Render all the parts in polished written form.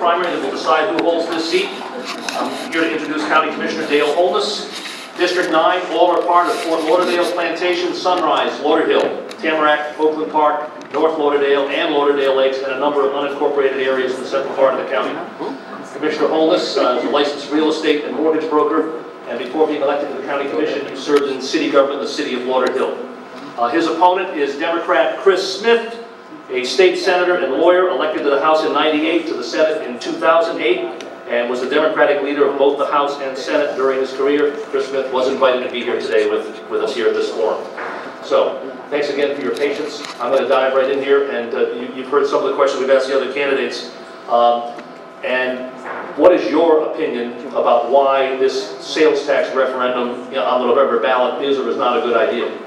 primary that will decide who holds this seat. I'm here to introduce County Commissioner Dale Holness. District 9, all are part of Fort Lauderdale, Plantation, Sunrise, Lauderhill, Tamarack, Oakland Park, North Lauderdale, and Lauderdale Lakes, and a number of unincorporated areas in the central part of the county. Commissioner Holness is a licensed real estate and mortgage broker, and before being elected to the County Commission, he served in city government in the city of Lauderhill. His opponent is Democrat Chris Smith, a state senator and lawyer elected to the House in '98, to the Senate in 2008, and was the Democratic leader of both the House and Senate during his career. Chris Smith was invited to be here today with us here at this forum. So, thanks again for your patience. I'm going to dive right in here, and you've heard some of the questions we've asked the other candidates. And what is your opinion about why this sales tax referendum on the November ballot is or is not a good idea?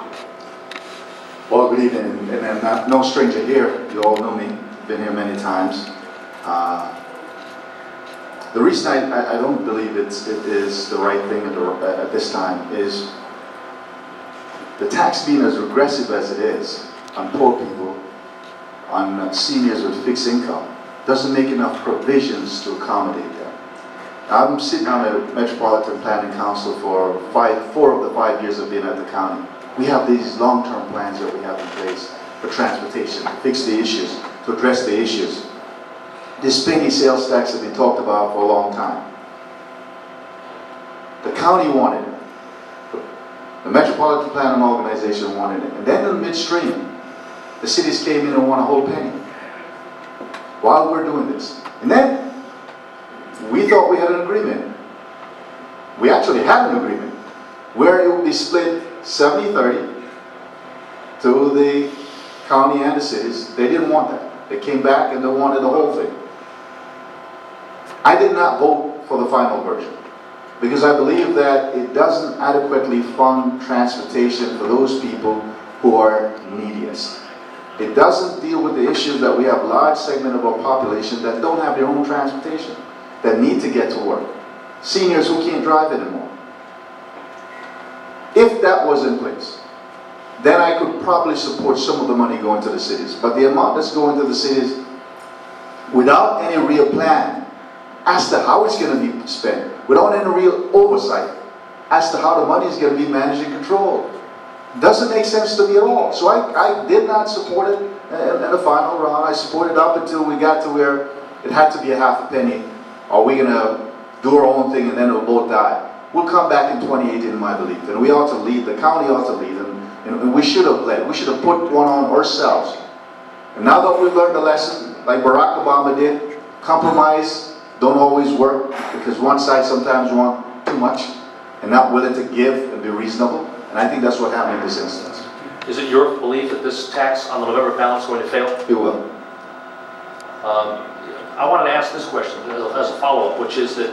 Well, good evening, and I'm no stranger here. You all know me, been here many times. The reason I don't believe it is the right thing at this time is the tax being as regressive as it is on poor people, on seniors with fixed income, doesn't make enough provisions to accommodate them. I'm sitting on a Metropolitan Planning Council for 4 of the 5 years I've been at the county. We have these long-term plans that we have in place for transportation, to fix the issues, to address the issues. This penny sales tax has been talked about for a long time. The county wanted it. The Metropolitan Planning Organization wanted it. And then in midstream, the cities came in and won a whole penny while we're doing this. And then we thought we had an agreement. We actually had an agreement where it would be split 70-30 to the county and the cities. They didn't want that. They came back and they wanted the whole thing. I did not vote for the final version because I believe that it doesn't adequately fund transportation for those people who are neediest. It doesn't deal with the issue that we have a large segment of our population that don't have their own transportation, that need to get to work. Seniors who can't drive anymore. If that was in place, then I could probably support some of the money going to the cities. But the amount that's going to the cities without any real plan as to how it's going to be spent, without any real oversight as to how the money is going to be managed and controlled, doesn't make sense to me at all. So I did not support it in the final round. I supported it up until we got to where it had to be a half a penny. Are we going to do our own thing and then it'll both die? We'll come back in 2018, in my belief. And we ought to lead, the county ought to lead. And we should have led. We should have put one on ourselves. And now that we've learned the lesson, like Barack Obama did, compromise don't always work because one side sometimes want too much and not willing to give and be reasonable. And I think that's what happened in this instance. Is it your belief that this tax on the November ballot is going to fail? It will. I wanted to ask this question as a follow-up, which is that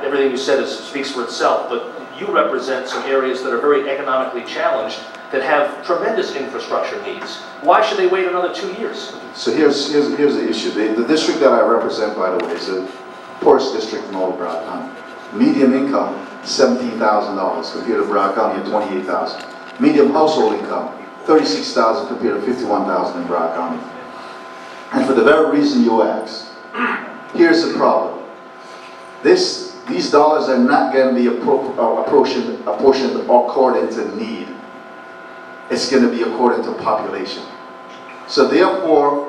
everything you said speaks for itself, but you represent some areas that are very economically challenged that have tremendous infrastructure needs. Why should they wait another 2 years? So here's the issue. The district that I represent, by the way, is the poorest district in all of Broward County. Median income, $17,000 compared to Broward County at $28,000. Median household income, $36,000 compared to $51,000 in Broward County. And for the very reason you asked, here's the problem. These dollars are not going to be apportioned according to need. It's going to be according to population. So therefore,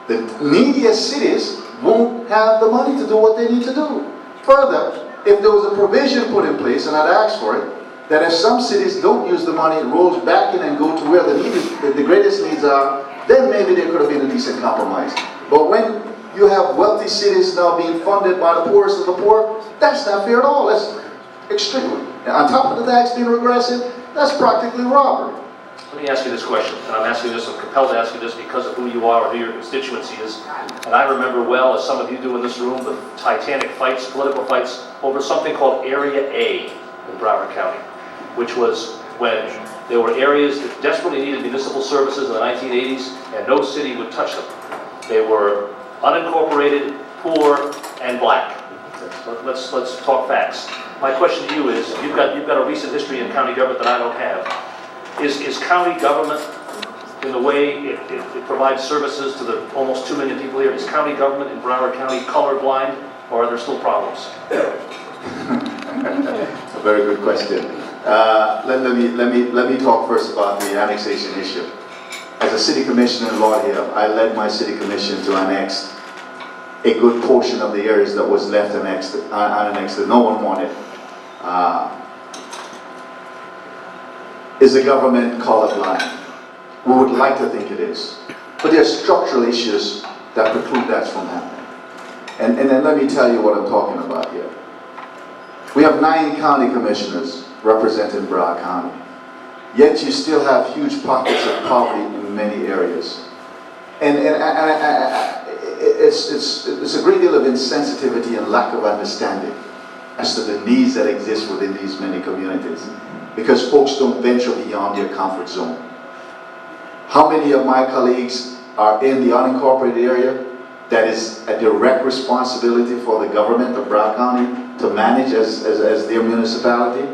the neediest cities won't have the money to do what they need to do. Further, if there was a provision put in place, and I'd ask for it, that if some cities don't use the money, it rolls back in and go to where the greatest needs are, then maybe there could have been a decent compromise. But when you have wealthy cities now being funded by the poorest of the poor, that's not fair at all. That's extremely. And on top of the tax being regressive, that's practically robbery. Let me ask you this question, and I'm compelled to ask you this because of who you are or who your constituency is. And I remember well, as some of you do in this room, the titanic fights, political fights, over something called Area A in Broward County, which was when there were areas that desperately needed municipal services in the 1980s, and no city would touch them. They were unincorporated, poor, and black. Let's talk facts. My question to you is, you've got a recent history in county government that I don't have. Is county government in the way it provides services to the almost 2 million people here? Is county government in Broward County colorblind, or are there still problems? A very good question. Let me talk first about the annexation issue. As a city commissioner in Lord Hill, I led my city commission to annex a good portion of the areas that was left annexed that no one wanted. Is the government colorblind? We would like to think it is. But there are structural issues that preclude that from happening. And then let me tell you what I'm talking about here. We have 9 county commissioners representing Broward County. Yet you still have huge pockets of poverty in many areas. And it's a great deal of insensitivity and lack of understanding as to the needs that exist within these many communities, because folks don't venture beyond their comfort zone. How many of my colleagues are in the unincorporated area that is a direct responsibility for the government of Broward County to manage as their municipality?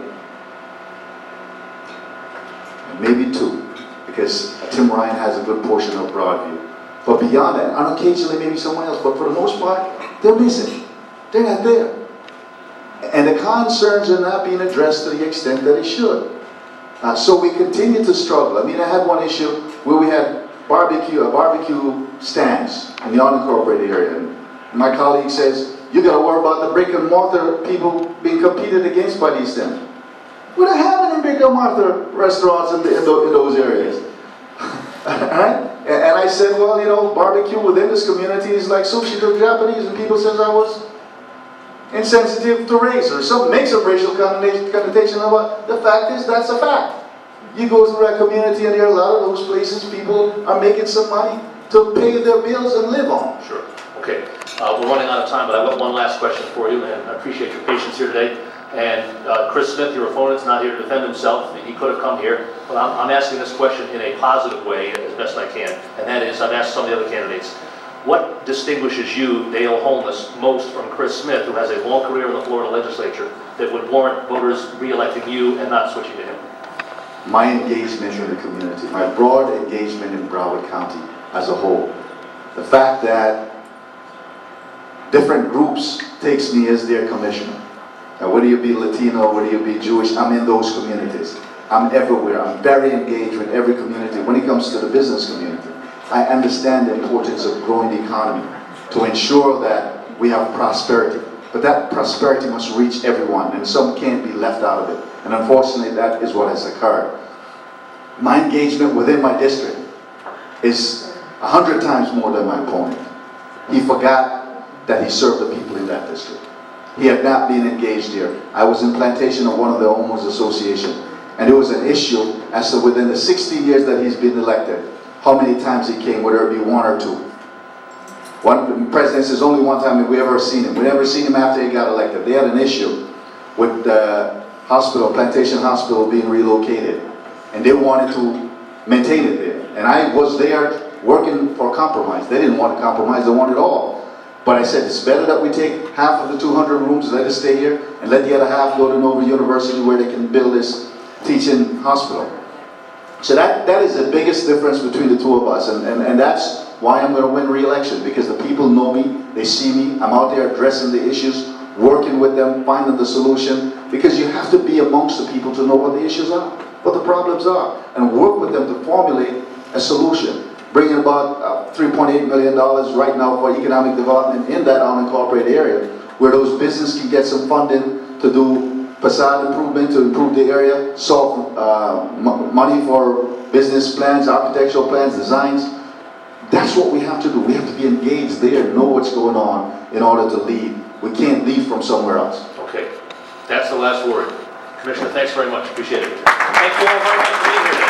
Maybe 2, because Tim Ryan has a good portion of Broadview. But beyond that, and occasionally maybe someone else, but for the most part, they're missing. They're not there. And the concerns are not being addressed to the extent that it should. So we continue to struggle. I mean, I had one issue where we had barbecue stands in the unincorporated area. And my colleague says, you got to worry about the brick and mortar people being competed against by these stands. We don't have any brick and mortar restaurants in those areas. Right? And I said, well, you know, barbecue within this community is like sushi to the Japanese, and people says I was insensitive to race or some make some racial connotation of it. The fact is, that's a fact. You go through that community and there are a lot of those places people are making some money to pay their bills and live on. Sure. Okay. We're running out of time, but I've got one last question for you, and I appreciate your patience here today. And Chris Smith, your opponent's not here to defend himself. He could have come here, but I'm asking this question in a positive way as best I can, and that is, I've asked some of the other candidates, what distinguishes you, Dale Holness, most from Chris Smith, who has a long career in the Florida legislature, that would warrant voters re-electing you and not switching to him? My engagement in the community, my broad engagement in Broward County as a whole. The fact that different groups takes me as their commissioner. Now, whether you be Latino, whether you be Jewish, I'm in those communities. I'm everywhere. I'm very engaged with every community. When it comes to the business community, I understand the importance of growing the economy to ensure that we have prosperity. But that prosperity must reach everyone, and some can't be left out of it. And unfortunately, that is what has occurred. My engagement within my district is 100 times more than my opponent. He forgot that he served the people in that district. He had not been engaged here. I was in plantation of one of the homeowners association, and there was an issue as to within the 60 years that he's been elected, how many times he came, whether it be 1 or 2. One president says only one time have we ever seen him. We never seen him after he got elected. They had an issue with the hospital, Plantation Hospital, being relocated, and they wanted to maintain it there. And I was there working for compromise. They didn't want to compromise, they wanted it all. But I said, it's better that we take half of the 200 rooms, let it stay here, and let the other half go to Nova University where they can build this teaching hospital. So that is the biggest difference between the two of us, and that's why I'm going to win re-election, because the people know me, they see me, I'm out there addressing the issues, working with them, finding the solution, because you have to be amongst the people to know what the issues are, what the problems are, and work with them to formulate a solution. Bringing about $3.8 million right now for economic development in that unincorporated area, where those businesses can get some funding to do facade improvement, to improve the area, solve money for business plans, architectural plans, designs. That's what we have to do. We have to be engaged there, know what's going on in order to lead. We can't lead from somewhere else. Okay, that's the last word. Commissioner, thanks very much. Appreciate it. Thank you all very much for being here.